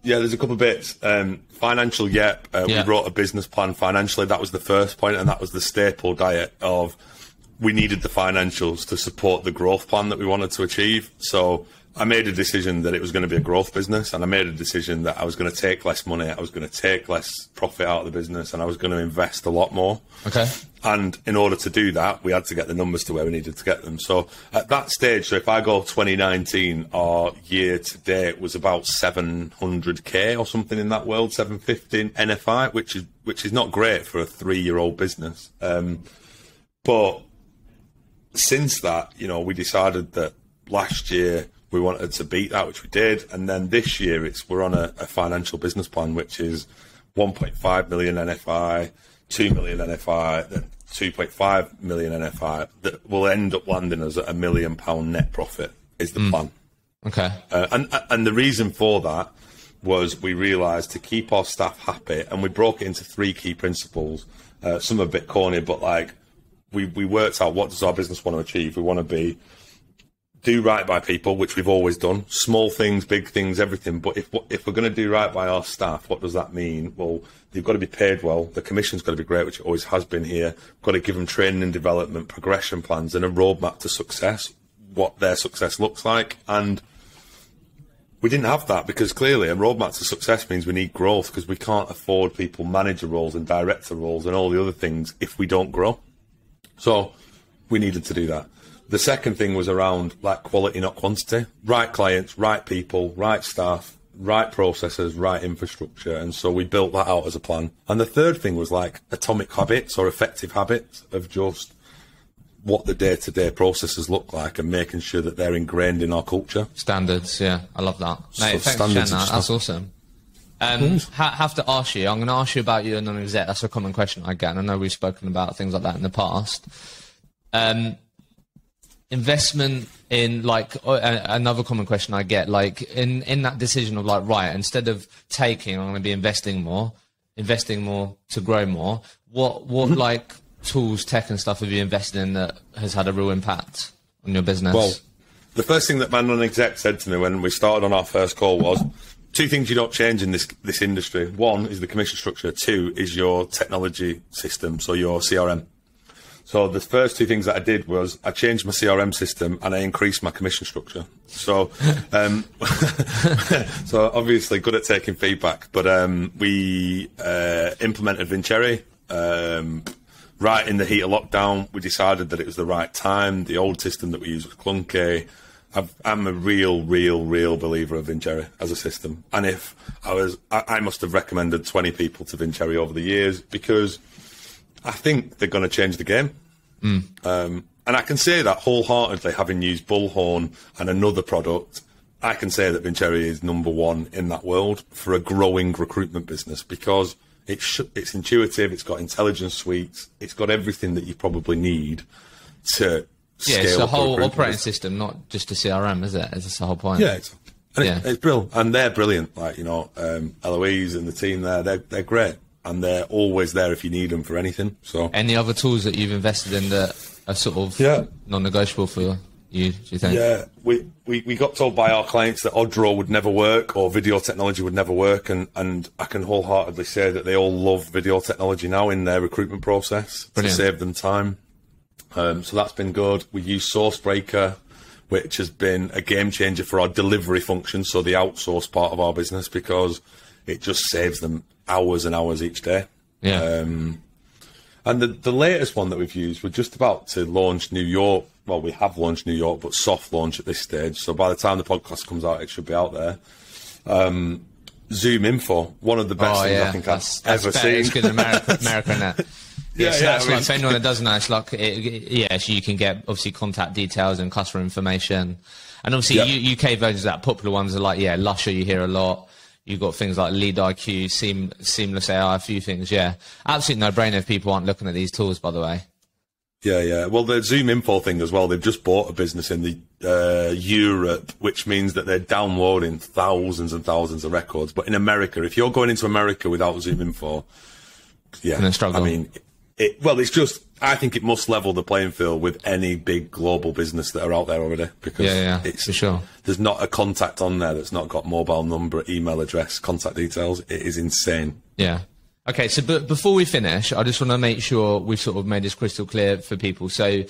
There's a couple of bits. Financial, we wrote a business plan financially. That was the first point, and that was the staple diet of we needed the financials to support the growth plan that we wanted to achieve. So I made a decision that it was going to be a growth business, and I made a decision that I was going to take less money, I was going to take less profit out of the business, and I was going to invest a lot more. Okay. And in order to do that, we had to get the numbers to where we needed to get them. So at that stage, so if I go 2019, our year to date was about 700k or something in that world, 750 NFI, which is not great for a 3-year-old business. But since that, we decided that last year we wanted to beat that, which we did, and then this year we're on a financial business plan, which is 1.5 million NFI, 2 million NFI, then 2.5 million NFI, that will end up landing us at £1 million net profit is the plan. Okay. And the reason for that was we realised to keep our staff happy, and we broke it into 3 key principles. Some are a bit corny, but we worked out, what does our business want to achieve? We want to do right by people, which we've always done. Small things, big things, everything. But if we're going to do right by our staff, what does that mean? Well, they've got to be paid well. The commission's got to be great, which it always has been here. We've got to give them training and development, progression plans, and a roadmap to success, what their success looks like. And we didn't have that, because clearly a roadmap to success means we need growth, because we can't afford people manager roles and director roles and all the other things if we don't grow. So we needed to do that. The second thing was around quality, not quantity. Right clients, right people, right staff, right processes, right infrastructure. And so we built that out as a plan. And the third thing was atomic habits or effective habits of just what the day-to-day processes look like and making sure that they're ingrained in our culture. Standards, yeah. I love that. Mate, thanks for sharing that. That's awesome. Have to ask you, I'm going to ask you about your non-exec. That's a common question I get. And I know we've spoken about things like that in the past. Investment in another common question I get, in that decision of right, instead of taking, I'm going to be investing more to grow more. What tools, tech and stuff have you invested in that has had a real impact on your business? Well, the first thing that my non-exec said to me when we started on our first call was 2 things you don't change in this industry. 1 is the commission structure. 2 is your technology system, so your CRM. So the first 2 things that I did was I changed my CRM system and I increased my commission structure. So, so obviously good at taking feedback, but we implemented Vincere. Right in the heat of lockdown, we decided that it was the right time. The old system that we used was clunky. I'm a real believer of Vincere as a system. And if I must have recommended 20 people to Vincere over the years, because I think they're going to change the game. And I can say that wholeheartedly, having used Bullhorn and another product, I can say that Vincere is number 1 in that world for a growing recruitment business, because it's intuitive, it's got intelligence suites, it's got everything that you probably need to scale. It's a whole operating system, not just a CRM, is it? It's the whole point. Yeah, it's brilliant. And they're brilliant. Eloise and the team there, they're great. And they're always there if you need them for anything. So, any other tools that you've invested in that are sort of non-negotiable for you, do you think? Yeah, we got told by our clients that Odro would never work or video technology would never work, and I can wholeheartedly say that they all love video technology now in their recruitment process. Brilliant. To save them time. So that's been good. We use Sourcebreaker, which has been a game changer for our delivery function, so the outsource part of our business, because it just saves them hours and hours each day. Yeah. And the latest one that we've used, we're just about to launch New York. Well, we have launched New York, but soft launch at this stage. So by the time the podcast comes out, it should be out there. Zoom Info, one of the best things I think I've ever seen. It's good in America now. That's like, for anyone that doesn't know, it's like, so you can get obviously contact details and customer information. And obviously UK versions of that, popular ones are like, Lusher, you hear a lot. You've got things like Lead IQ, Seamless AI, a few things, Absolute no-brainer if people aren't looking at these tools, by the way. Yeah. Well, the Zoom Info thing as well, they've just bought a business in the Europe, which means that they're downloading thousands and thousands of records. But in America, if you're going into America without Zoom Info, struggle. I mean, it's just, I think it must level the playing field with any big global business that are out there already. Because it's for sure. There's not a contact on there that's not got mobile number, email address, contact details. It is insane. Yeah. Okay, so before we finish, I just want to make sure we've sort of made this crystal clear for people. So,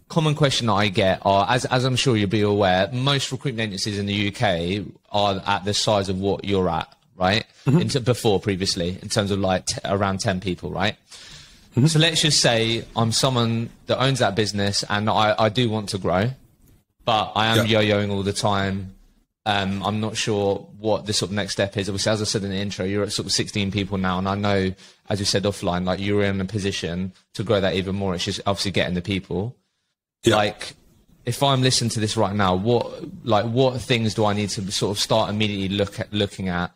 common question that I get are, as I'm sure you'll be aware, most recruitment agencies in the UK are at the size of what you're at, right? Previously, in terms of like around 10 people, right? So let's just say I'm someone that owns that business and I do want to grow, but I am yo-yoing all the time. I'm not sure what the sort of next step is. Obviously, as I said in the intro, you're at sort of 16 people now. And I know, as you said offline, like you're in a position to grow that even more. It's just obviously getting the people. Yeah. Like, if I'm listening to this right now, what things do I need to sort of start immediately looking at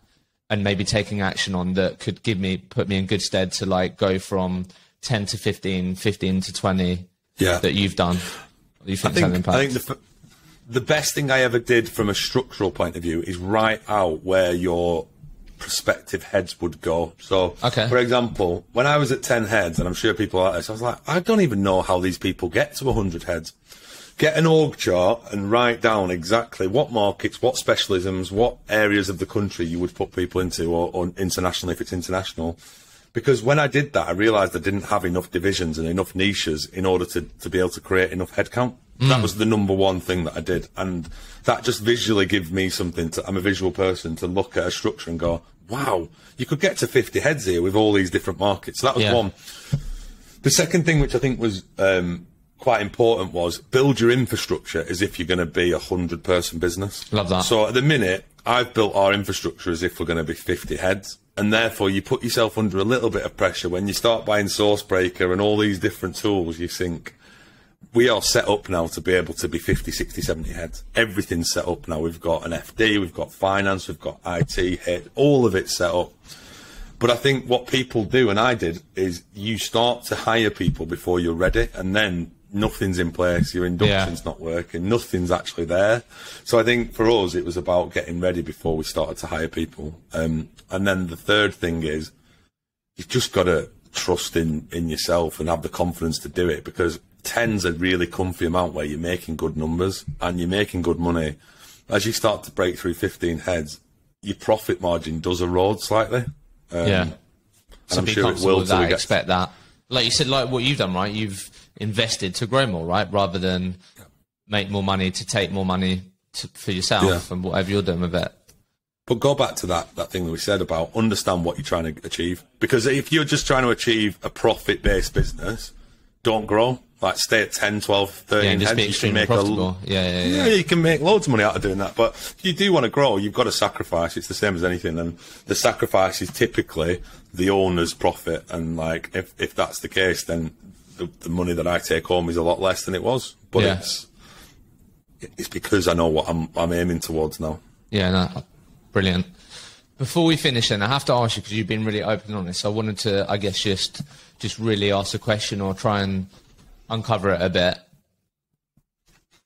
and maybe taking action on that could put me in good stead to like go from 10 to 15, 15 to 20 that you've done? You think I think the best thing I ever did from a structural point of view is write out where your prospective heads would go. So, for example, when I was at 10 heads, and I'm sure people are like this, I was like, I don't even know how these people get to 100 heads. Get an org chart and write down exactly what markets, what specialisms, what areas of the country you would put people into, or international if it's international. Because when I did that, I realised I didn't have enough divisions and enough niches in order to be able to create enough headcount. That was the number one thing that I did. And that just visually gave me something I'm a visual person, to look at a structure and go, wow, you could get to 50 heads here with all these different markets. So that was one. The second thing, which I think was quite important, was build your infrastructure as if you're going to be a 100-person business. Love that. So at the minute, I've built our infrastructure as if we're going to be 50 heads. And therefore, you put yourself under a little bit of pressure. When you start buying Sourcebreaker and all these different tools, you think, we are set up now to be able to be 50, 60, 70 heads. Everything's set up now. We've got an FD, we've got finance, we've got IT head, all of it's set up. But I think what people do, and I did, is you start to hire people before you're ready, and then nothing's in place. Your induction's not working. Nothing's actually there. So I think for us, it was about getting ready before we started to hire people. And then the third thing is, you've just got to trust in yourself and have the confidence to do it, because 10's a really comfy amount where you're making good numbers and you're making good money. As you start to break through 15 heads, your profit margin does erode slightly. So I'm be sure it comfortable will with that, expect that. Like you said, like what you've done, right? You've invested to grow more, right? Rather than make more money to take more money for yourself and whatever you're doing with it. But go back to that thing that we said about understand what you're trying to achieve. Because if you're just trying to achieve a profit-based business, don't grow. Like, stay at 10, 12, 13 just be extremely profitable. You can make loads of money out of doing that. But if you do want to grow, you've got to sacrifice. It's the same as anything. And the sacrifice is typically the owner's profit. And, like, if that's the case, then the money that I take home is a lot less than it was. But it's because I know what I'm aiming towards now. Yeah, no, brilliant. Before we finish, then, I have to ask you, because you've been really open on this. I wanted to, I guess, just really ask a question or try and uncover it a bit.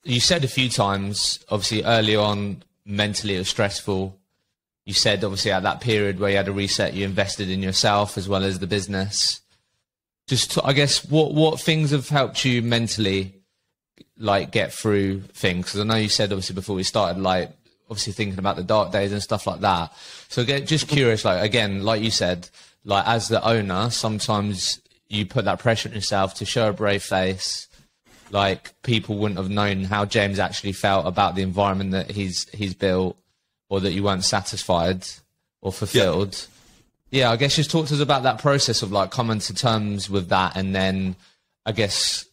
You said a few times, obviously early on, mentally it was stressful. You said, obviously, at that period where you had a reset, you invested in yourself as well as the business. I guess, what things have helped you mentally, like, get through things? Because I know you said, obviously, before we started, like, obviously thinking about the dark days and stuff like that. So just curious, like, again, like you said, like, as the owner, sometimes you put that pressure on yourself to show a brave face. Like, people wouldn't have known how James actually felt about the environment that he's built, or that you weren't satisfied or fulfilled. Yeah, I guess just talk to us about that process of like coming to terms with that, and then I guess,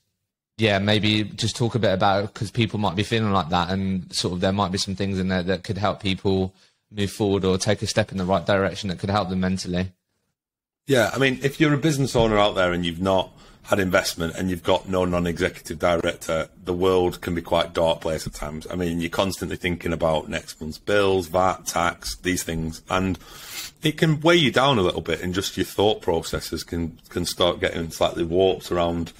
yeah, maybe just talk a bit about it, because people might be feeling like that, and sort of there might be some things in there that could help people move forward or take a step in the right direction that could help them mentally. Yeah, I mean, if you're a business owner out there and you've not had investment and you've got no non-executive director, the world can be quite a dark place at times. I mean, you're constantly thinking about next month's bills, VAT, tax, these things, and it can weigh you down a little bit, and just your thought processes can start getting slightly warped around.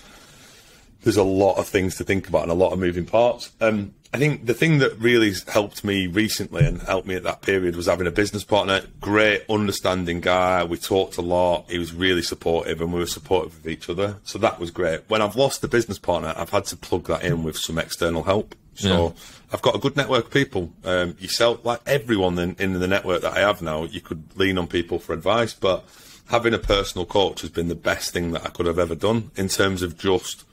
There's a lot of things to think about and a lot of moving parts. I think the thing that really helped me recently and helped me at that period was having a business partner. Great, understanding guy. We talked a lot. He was really supportive, and we were supportive of each other. So that was great. When I've lost the business partner, I've had to plug that in with some external help. So I've got a good network of people. Yourself, like everyone in the network that I have now, you could lean on people for advice. But having a personal coach has been the best thing that I could have ever done in terms of just...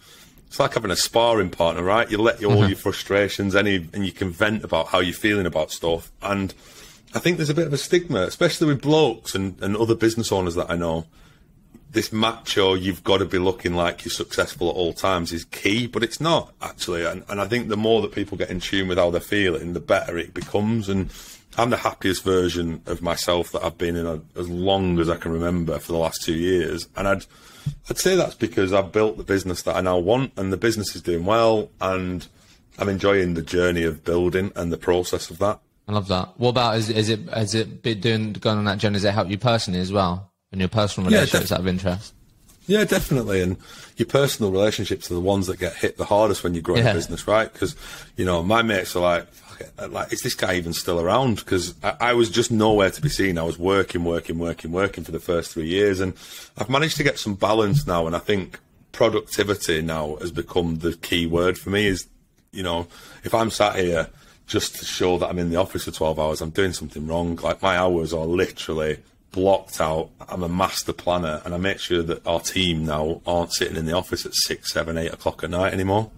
It's like having a sparring partner, right? You let all your frustrations, and you can vent about how you're feeling about stuff. And I think there's a bit of a stigma, especially with blokes and other business owners that I know. This macho, you've got to be looking like you're successful at all times is key, but it's not, actually. And I think the more that people get in tune with how they're feeling, the better it becomes. And I'm the happiest version of myself that I've been in as long as I can remember for the last 2 years. And I'd say that's because I've built the business that I now want, and the business is doing well, and I'm enjoying the journey of building and the process of that. I love that. What about, has it been going on that journey? Does it help you personally as well, in your personal relationships out of interest? Yeah, definitely. And your personal relationships are the ones that get hit the hardest when you grow a business, right? Because, you know, my mates are like, is this guy even still around? Because I was just nowhere to be seen. I was working for the first 3 years, and I've managed to get some balance now. And I think productivity now has become the key word for me. Is, you know, if I'm sat here just to show that I'm in the office for 12 hours, I'm doing something wrong. Like, my hours are literally blocked out. I'm a master planner, and I make sure that our team now aren't sitting in the office at 6, 7, 8 o'clock at night anymore.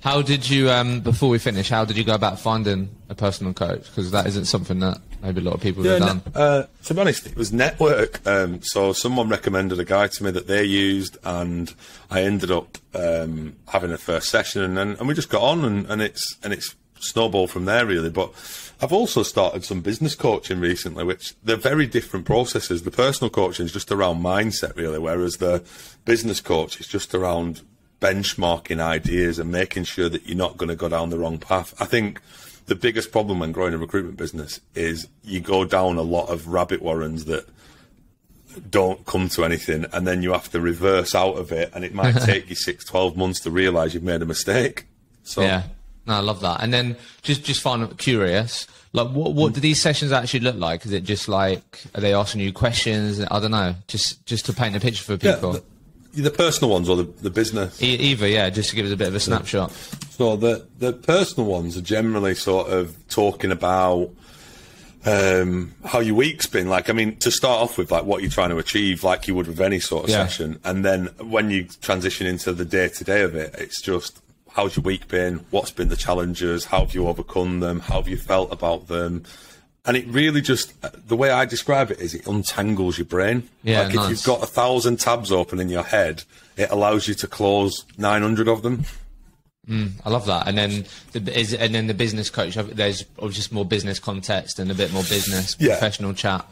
How did you, before we finish, how did you go about finding a personal coach? Because that isn't something that maybe a lot of people have done. To be honest, it was network. So someone recommended a guy to me that they used, and I ended up having a first session, and we just got on, and it's snowballed from there, really. But I've also started some business coaching recently, which they're very different processes. The personal coaching is just around mindset, really, whereas the business coach is just around benchmarking ideas and making sure that you're not going to go down the wrong path. I think the biggest problem when growing a recruitment business is you go down a lot of rabbit warrens that don't come to anything, and then you have to reverse out of it, and it might take you 6, 12 months to realise you've made a mistake. So yeah, no, I love that. And then just find curious, like what do these sessions actually look like? Is it just like, are they asking you questions? I don't know, just to paint a picture for people. Yeah, the personal ones or the business? Either, yeah, just to give us a bit of a snapshot. So the personal ones are generally sort of talking about how your week's been. Like, I mean, to start off with, like, what you're trying to achieve, like you would with any sort of session. And then when you transition into the day-to-day of it, it's just, how's your week been? What's been the challenges? How have you overcome them? How have you felt about them? And it really just, the way I describe it is it untangles your brain. Yeah, like, if you've got 1,000 tabs open in your head, it allows you to close 900 of them. I love that. And then the business coach, there's just more business context and a bit more business professional chat.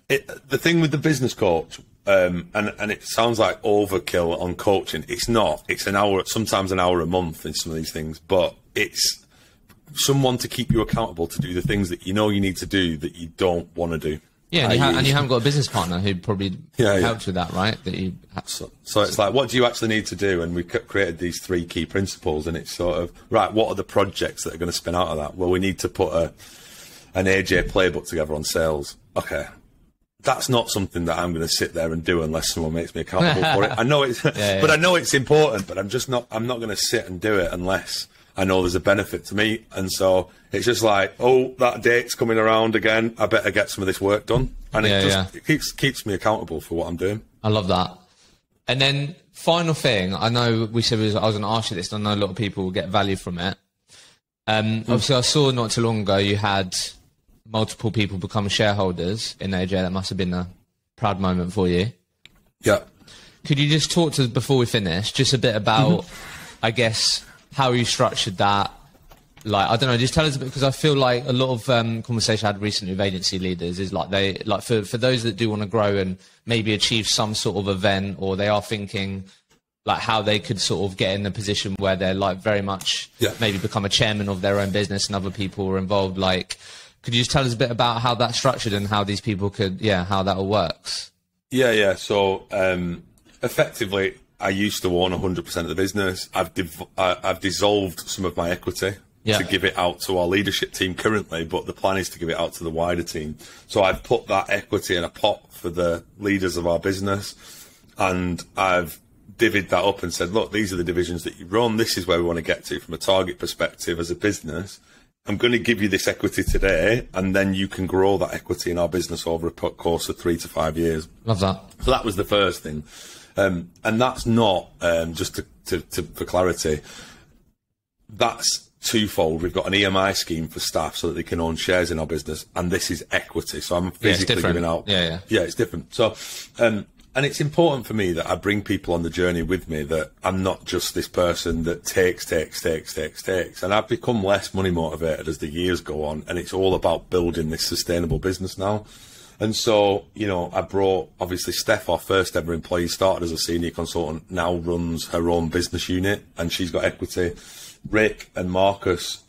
The thing with the business coach, and it sounds like overkill on coaching. It's not. It's an hour, sometimes an hour a month in some of these things, but it's someone to keep you accountable to do the things that you know you need to do that you don't want to do. Yeah, and you haven't got a business partner who probably helps with that, right? So it's like, what do you actually need to do? And we created these 3 key principles, and it's sort of, right, what are the projects that are going to spin out of that? Well, we need to put an AJ playbook together on sales. Okay. That's not something that I'm going to sit there and do unless someone makes me accountable for it. I know it's, but I know it's important, but I'm not going to sit and do it unless I know there's a benefit to me. And so it's just like, oh, that date's coming around again, I better get some of this work done. And it keeps me accountable for what I'm doing. I love that. And then final thing, I know we said I was going to ask you this, and I know a lot of people will get value from it. Obviously, I saw not too long ago you had multiple people become shareholders in AJ. That must have been a proud moment for you. Yeah. Could you just talk to us before we finish, just a bit about, I guess, how you structured that? Like, I don't know, just tell us a bit, because I feel like a lot of conversation I had recently with agency leaders is like for those that do want to grow and maybe achieve some sort of event, or they are thinking like how they could sort of get in a position where they're like very much maybe become a chairman of their own business and other people are involved. Like, could you just tell us a bit about how that's structured and how these people could, how that all works? Yeah. So effectively, I used to own 100% of the business. I've dissolved some of my equity to give it out to our leadership team currently, but the plan is to give it out to the wider team. So I've put that equity in a pot for the leaders of our business, and I've divvied that up and said, look, these are the divisions that you run. This is where we want to get to from a target perspective as a business. I'm going to give you this equity today, and then you can grow that equity in our business over a course of 3 to 5 years. Love that. So that was the first thing. And that's not, just for clarity, that's twofold. We've got an EMI scheme for staff so that they can own shares in our business, and this is equity. So I'm physically giving out. Yeah, it's different. So, and it's important for me that I bring people on the journey with me, that I'm not just this person that takes. And I've become less money motivated as the years go on, and it's all about building this sustainable business now. And so, I brought, obviously, Steph, our first ever employee, started as a senior consultant, now runs her own business unit, and she's got equity. Rick and Marcus,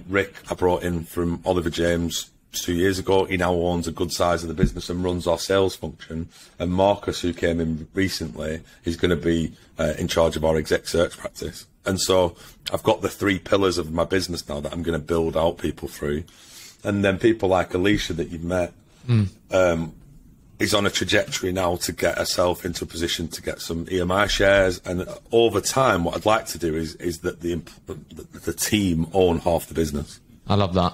Rick I brought in from Oliver James 2 years ago. He now owns a good size of the business and runs our sales function. And Marcus, who came in recently, is going to be in charge of our exec search practice. And so I've got the 3 pillars of my business now that I'm going to build out people through. And then people like Alicia that you've met, is on a trajectory now to get herself into a position to get some EMI shares. And over time, what I'd like to do is that the team own half the business. I love that.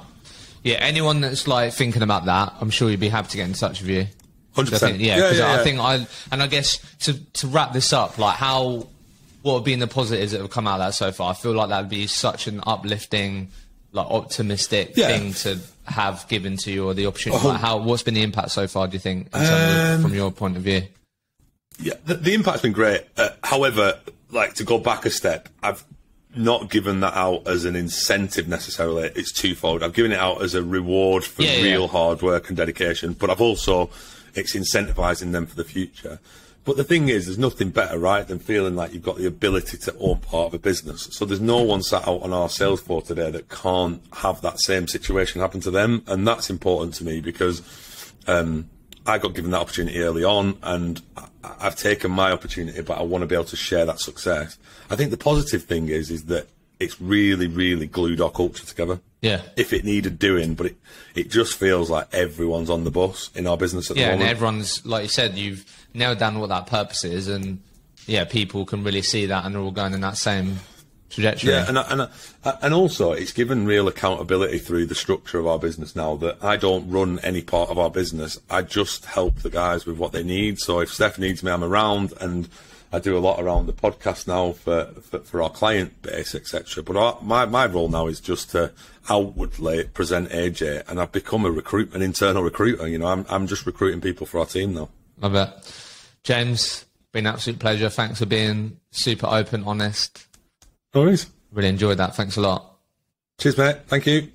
Yeah, anyone that's like thinking about that, I'm sure you'd be happy to get in touch with you. 100%. I guess to wrap this up, like what have been the positives that have come out of that so far? I feel like that would be such an uplifting, like optimistic thing to have given to you, or the opportunity. Like what's been the impact so far, do you think, in terms of, from your point of view? Yeah, the impact's been great. However, like, to go back a step, I've not given that out as an incentive necessarily. It's twofold. I've given it out as a reward for real hard work and dedication, but it's incentivizing them for the future. But the thing is, there's nothing better, right, than feeling like you've got the ability to own part of a business. So there's no one sat out on our sales floor today that can't have that same situation happen to them. And that's important to me, because I got given that opportunity early on, and I've taken my opportunity, but I want to be able to share that success. I think the positive thing is that it's really, really glued our culture together. Yeah. If it needed doing, but it just feels like everyone's on the bus in our business at the moment. Yeah, and everyone's, like you said, you've nailed down what that purpose is, and people can really see that, and they're all going in that same trajectory. Yeah, and also it's given real accountability through the structure of our business now, that I don't run any part of our business. I just help the guys with what they need. So if Steph needs me, I'm around, and I do a lot around the podcast now for our client base, etc. But my role now is just to outwardly present AJ, and I've become an internal recruiter. I'm just recruiting people for our team now. Love it. James, been an absolute pleasure. Thanks for being super open, honest. No worries. Really enjoyed that. Thanks a lot. Cheers, mate. Thank you.